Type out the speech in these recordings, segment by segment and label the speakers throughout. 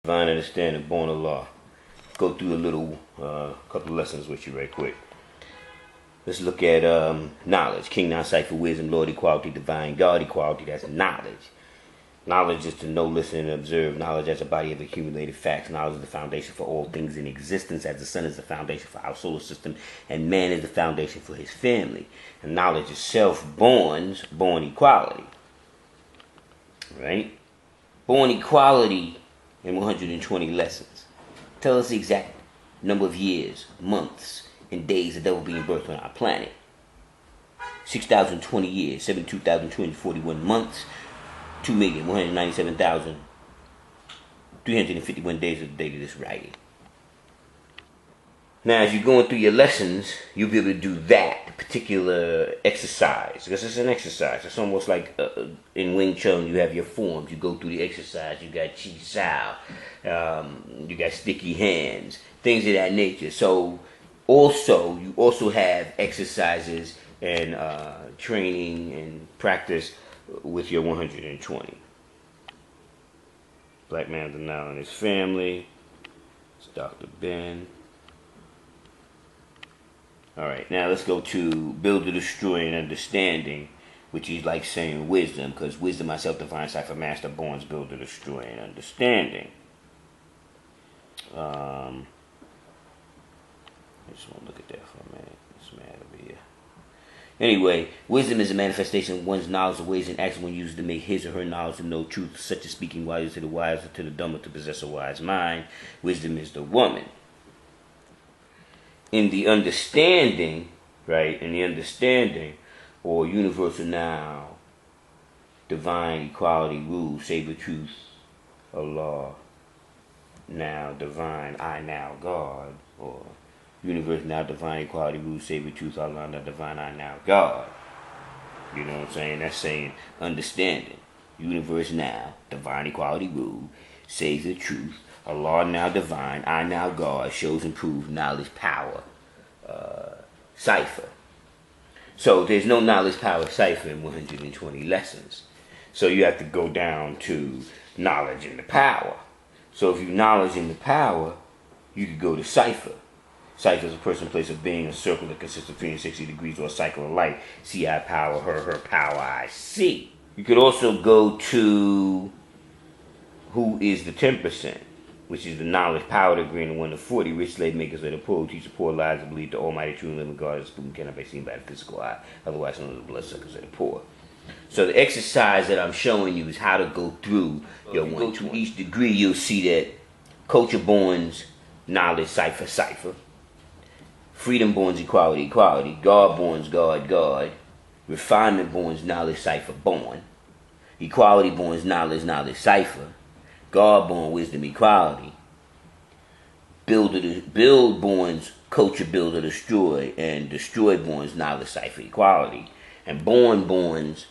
Speaker 1: Divine understanding, born of law. Go through a little couple of lessons with you right quick. Let's look at knowledge. King, non-cipher, wisdom, Lord, equality, divine, God, equality. That's knowledge. Knowledge is to know, listen, and observe. Knowledge as a body of accumulated facts. Knowledge is the foundation for all things in existence, as the sun is the foundation for our solar system, and man is the foundation for his family. And knowledge itself born equality. Right? Born equality in 120 lessons. Tell us the exact number of years, months, and days that will be in birth on our planet. 6,020 years, 72,241 months, 2,197,351 days of the date of this writing. Now, as you're going through your lessons, you'll be able to do that particular exercise. Because it's an exercise. It's almost like in Wing Chun, you have your forms. You go through the exercise. You got Chi Sao. You got sticky hands. Things of that nature. So, you also have exercises and training and practice with your 120. Black Man of the Nile and his family. It's Dr. Ben. Alright, now let's go to build or destroy and understanding, which is like saying wisdom, because wisdom, myself, divine cipher, master, borns, build or destroy and understanding. I just want to look at that for a minute. This man over here. Anyway, wisdom is a manifestation of one's knowledge of ways and actions when used to make his or her knowledge to know truth, such as speaking wisely to the wise or to the dumb or to possess a wise mind. Wisdom is the woman. In the understanding, right, or universal now, divine equality, rule, saber truth, Allah, now divine, I now God, or universal now, divine equality, rule, saber truth, Allah, now divine, I now God. You know what I'm saying? That's saying understanding. Universe now, divine equality, rule, says the truth, Allah now divine, I now God, shows and proves knowledge, power, cipher. So there's no knowledge, power, cipher in 120 lessons. So you have to go down to knowledge and the power. So if you knowledge and the power, you could go to cipher. Cipher is a person, place of being, a circle that consists of 360 degrees or a cycle of light. See, I power, her power, I see. You could also go to who is the 10%. Which is the knowledge, power, degree, and the 1 to 40. Rich slave makers of the poor, who teach the poor lies and believe the almighty true and living God is spoken cannot be seen by the physical eye, otherwise known as the bloodsuckers of the poor. So the exercise that I'm showing you is how to go through your one. Go to each degree, you'll see that culture borns knowledge, cipher. Freedom borns equality, God borns God. Refinement borns knowledge, cipher, born. Equality borns knowledge, cipher. God born wisdom, equality. Build borns culture, build or destroy, and destroy borns knowledge, cipher, equality. And born borns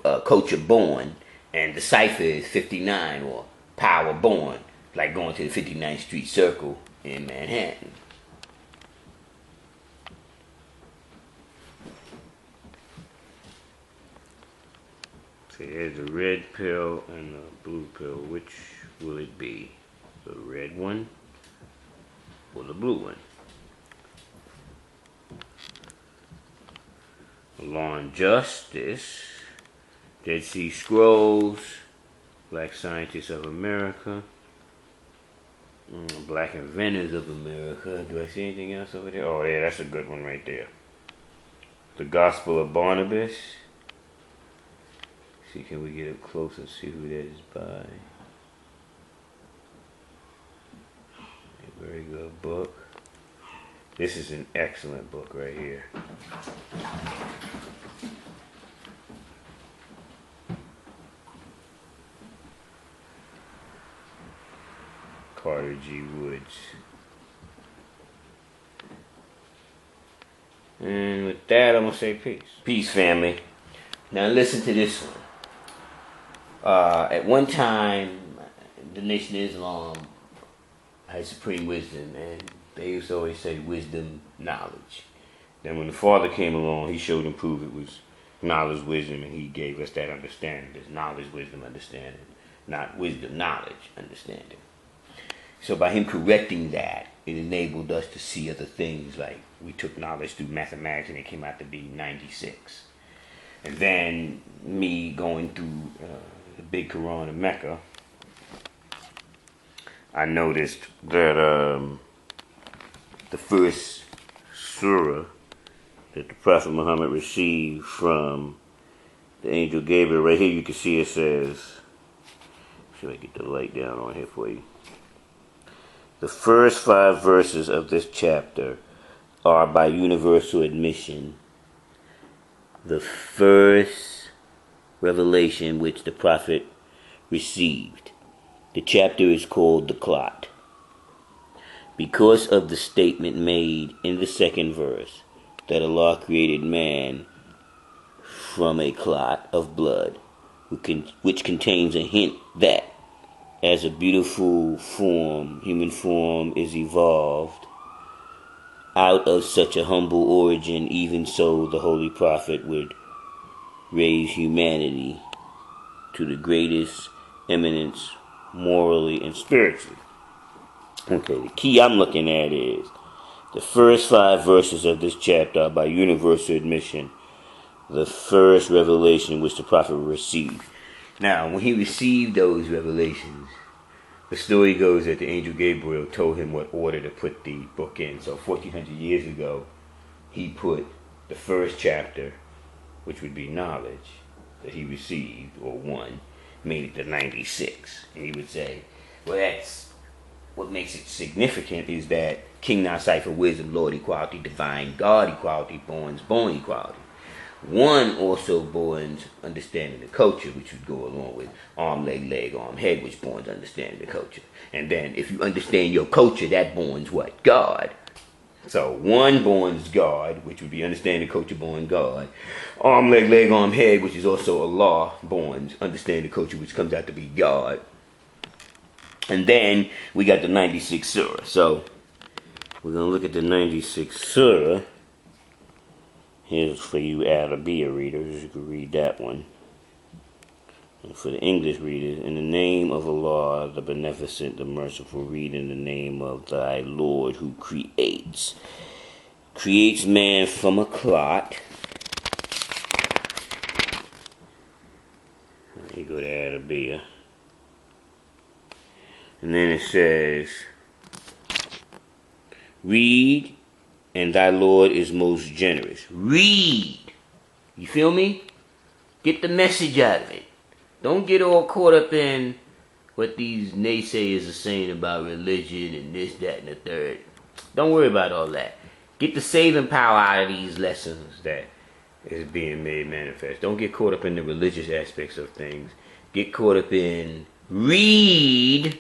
Speaker 1: culture born, and the cipher is 59 or power born, like going to the 59th Street Circle in Manhattan. Here's the red pill and the blue pill. Which will it be? The red one or the blue one? Law and Justice, Dead Sea Scrolls, Black Scientists of America, Black Inventors of America. Do I see anything else over there? Oh yeah, that's a good one right there. The Gospel of Barnabas. See, can we get up close and see who that is by? A very good book. This is an excellent book right here. Carter G. Woods. And with that, I'm going to say peace. Peace, family. Now listen to this one. At one time, the Nation of Islam had supreme wisdom, and they used to always say wisdom, knowledge. Then when the Father came along, he showed and proved it was knowledge, wisdom, and he gave us that understanding. There's knowledge, wisdom, understanding. not wisdom, knowledge, understanding. So by him correcting that, it enabled us to see other things, like we took knowledge through mathematics and it came out to be 96. And then me going through the big Quran in Mecca, I noticed that the first surah that the Prophet Muhammad received from the angel Gabriel, right here you can see it says, should I get the light down on here for you? The first 5 verses of this chapter are by universal admission the first revelation which the Prophet received. The chapter is called The Clot, because of the statement made in the second verse that Allah created man from a clot of blood, which contains a hint that as a beautiful form, human form is evolved out of such a humble origin, even so the Holy Prophet would raise humanity to the greatest eminence morally and spiritually. Okay, the key I'm looking at is the first 5 verses of this chapter are by universal admission the first revelation which the Prophet received. Now, when he received those revelations, the story goes that the angel Gabriel told him what order to put the book in. So 1400 years ago, he put the first chapter, which would be knowledge, that he received, or one, made it to 96. And he would say, well, that's what makes it significant is that King Now Cipher, wisdom, Lord equality, divine God equality, born equality. One also borns understanding the culture, which would go along with arm, leg, arm, head, which borns understanding the culture. And then if you understand your culture, that borns what? God. So one borns God, which would be understanding the culture, born God. Arm, leg, arm, head, which is also Allah, borns understanding the culture, which comes out to be God. And then we got the 96 surah. So we're going to look at the 96 surah. Here's for you Arabic readers, you can read that one. And for the English readers, in the name of Allah, the Beneficent, the Merciful, read in the name of thy Lord who creates man from a clot. Let me go to Arabic. And then it says, read, and thy Lord is most generous. Read. You feel me? Get the message out of it. Don't get all caught up in what these naysayers are saying about religion and this, that, and the third. Don't worry about all that. Get the saving power out of these lessons that is being made manifest. Don't get caught up in the religious aspects of things. Get caught up in read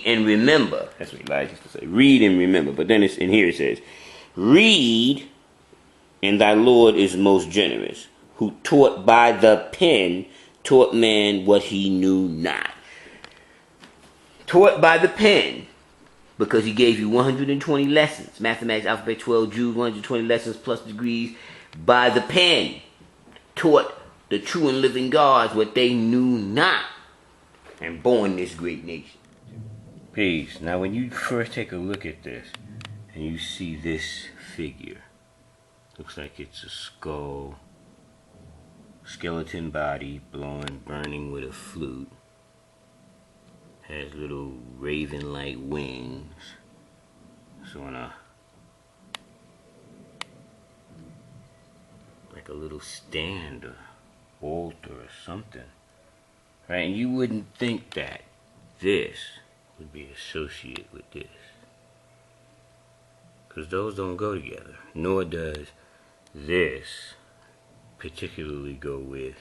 Speaker 1: and remember. That's what Elijah used to say. Read and remember. But then in here it says, read, and thy Lord is most generous, who taught by the pen, taught man what he knew not. Taught by the pen, because he gave you 120 lessons. Mathematics, alphabet, 12 Jews, 120 lessons plus degrees by the pen. Taught the true and living gods what they knew not, and born this great nation. Peace. Now when you first take a look at this, and you see this figure, looks like it's a skull, skeleton body, burning with a flute, has little raven-like wings, so on like a little stand or altar or something, right? And you wouldn't think that this would be associated with this, because those don't go together, nor does this particularly go with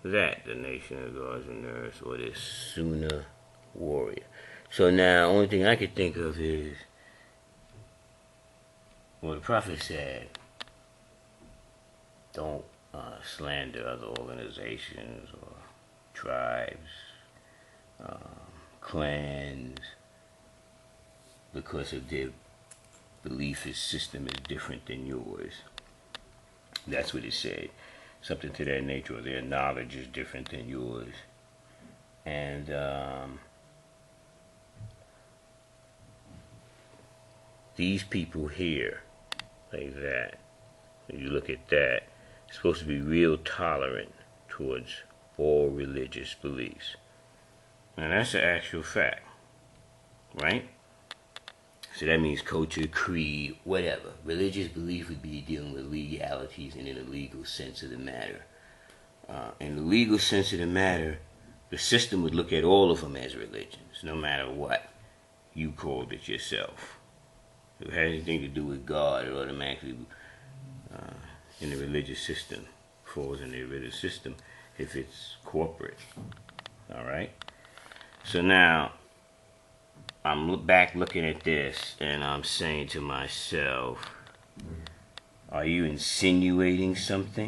Speaker 1: that, the nation of gods and earth, or this Sunnah warrior. So now, only thing I could think of is, well, the Prophet said, don't slander other organizations or tribes, clans, because of their belief system is different than yours. That's what it said. something to that nature, or their knowledge is different than yours. And these people here, like that, when you look at that, it's supposed to be real tolerant towards all religious beliefs. Now that's an actual fact, right? So that means culture, creed, whatever. Religious belief would be dealing with legalities and in a legal sense of the matter. In the legal sense of the matter, the system would look at all of them as religions, no matter what you called it yourself. If it has anything to do with God, it automatically, in the religious system, falls in the religious system if it's corporate. Alright? So now, I'm back looking at this, and I'm saying to myself, are you insinuating something?